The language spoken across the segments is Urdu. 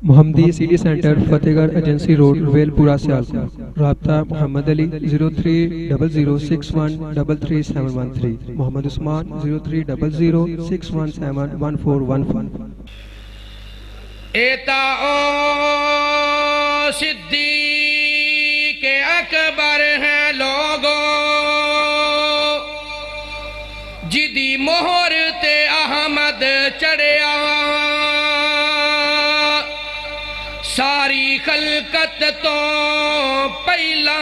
محمدی سٹی سینٹر فتح گڑھ ایجنسی روڈ ویل پورا سیالکوٹ. رابطہ محمد علی 030061337113. محمد عثمان 030061711415. ایتا او صدیق اکبر ہیں لوگو جدی مہر تے احمد چڑھیا ساری خلقت تو پہلا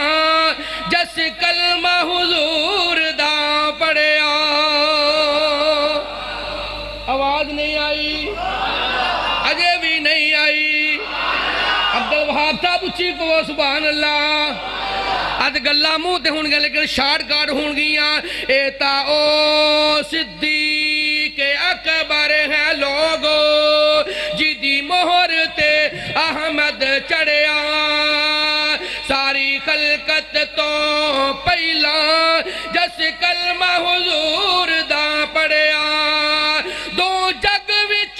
جس کلمہ حضور دا پڑھیا. آواز نہیں آئی اجے بھی نہیں آئی. عبدالوہاب صاحب اچھی کو سبحان اللہ. آج گلہ منہ تے ہون گے لیکن شارٹ کارڈ ہون گیاں. ایتا او صدیق اکبر ہیں لوگو جدی مہر تے احمد چڑھیا ساری خلقت تو پہلا جس کلمہ حضور دا پڑھیا دو جگ وچ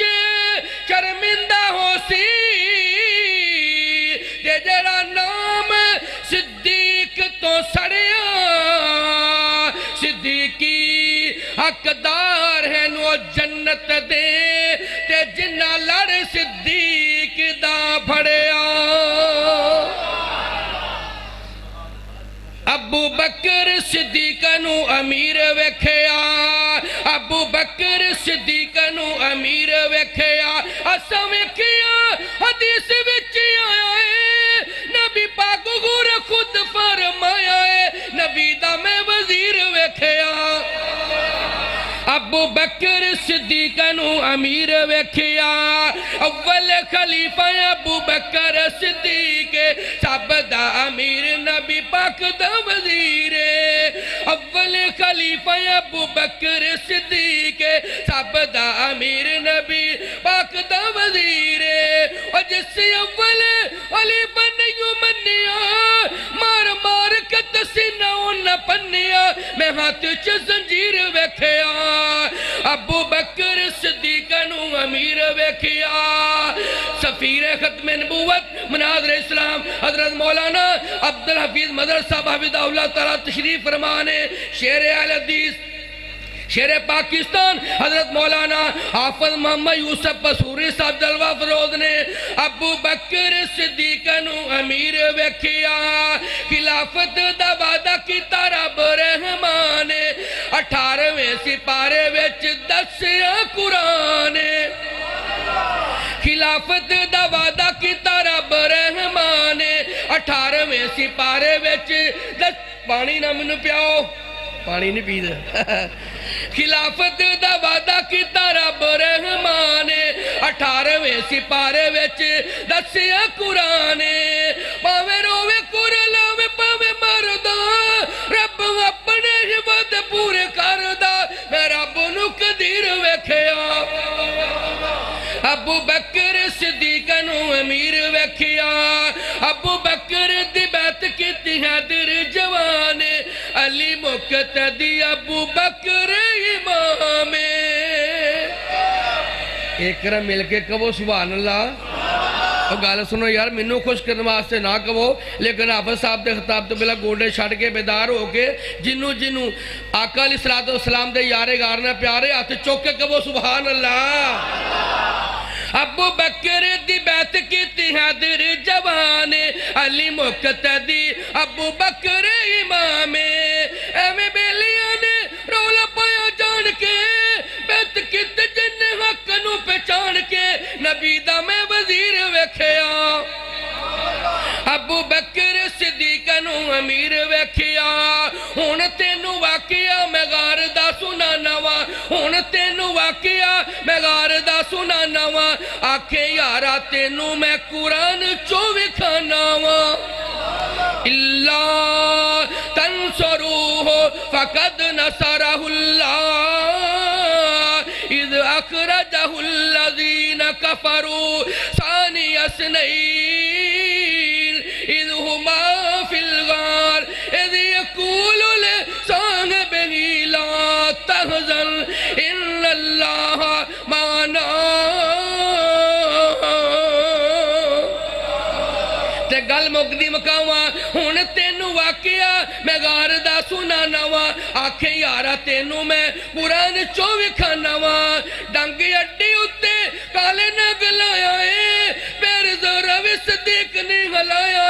شرمندہ ہو سی تے جڑا نام صدیق تو سڑیا صدیقی حقدار ہے نو جنت دے تے جنہ لڑ صدیق دا پھڑیا. ابو بکر صدیق نو امیر ویکھیا ابو بکر صدیق نو امیر ویکھیا اساں ویکھیا حدیث وچ آیا ہے نبی پاک غور خود فرمایا ہے نبی دا میں وزیر ویکھیا. ابو بکر صدیق نو امیر ویکھیا اول خلیفہ ابو بکر صدیق سب دا امیر نبی پاک دا وزیر. اول خلیفہ ابو بکر صدیق سب دا امیر نبی پاک دا وزیر. اور جس اول علی بنیو منیا مار مار کت سینہ نہ پنیا میں ہاتھ چ زنجیر ویکھیا ابو بکر صدیق نو امیر ویکھیا. سفیر ختم نبوت مناظر اسلام حضرت مولانا عبدالحفیظ مدر صاحب حفظہ اللہ تعالیٰ تشریف فرمانے شیر اہل حدیث شیر پاکستان حضرت مولانا حافظ محمد یوسف پسوری صاحب جلوہ فروز نے ابو بکر صدیق نو امیر ویکھیا خلافت دا وعدہ کیتا رب رحمان 18ویں سپارے وچ دسیا قرآن. خلافت دا وعدہ کیتا رب رحمان 18ویں سپارے وچ پانی نہ منو پیاؤ پانی نہیں پی دے. خلافت دا وعدہ کیتا رب رحمان 18ویں سپارے وچ دسیا قرآن. پاوے روے کرلاوے پاوے مردا رب اپنے حبت پورے کردا میں رب نو قدیر ویکھیا. ابو بکر صدیق نو امیر ویکھیا ابو بکر دی بیعت کیتی ہے در جوان علی مقتدی ابو بکر امام. ایک کرا مل کے کہو سبحان اللہ. اور گالہ سنو یار منو خوش کرنے واسطے نہ کہو لیکن حافظ صاحب دے خطاب تو بلا گوڑے چھڑ کے بیدار ہو کے جنوں آقا علیہ السلام دے یارے گارنا پیارے آتے چوک کے کہو سبحان اللہ. ابو بکر دی بیعت کیتی ہے در جوان علی مقتدی ابو بکر امام. ایویں بیلیاں نے رولا پایا جان کے بیعت کیت جن حق نو پہچان کے نبی دا میں وزیر ویکھیا. ابو بکر صدیق نو امیر ویکھیا ہن تینوں واقعہ میں غار دا سنانا وا ہن تینوں واقعہ میں غار دا سنانا وا آکھے یارا تینوں میں قرآن چو وکھانا وا. اللہ تنصروہ فقد نصرہ اللہ اذ اخرجہ الذین کفروا ثانی اثنین اذ ہما فی الغار اذ یقول لصاحبہ لا تحزن ان اللہ معنا تے گل مکدی مکاواں ہن تینوں واقعہ میں غار دا سنانا وا آکھے یارا تینوں میں قرآن چوں وکھانا وا ڈنگ اڈی اتے کالے نہ گلایا اے پیر ذرا وی صدیق نے ہلایا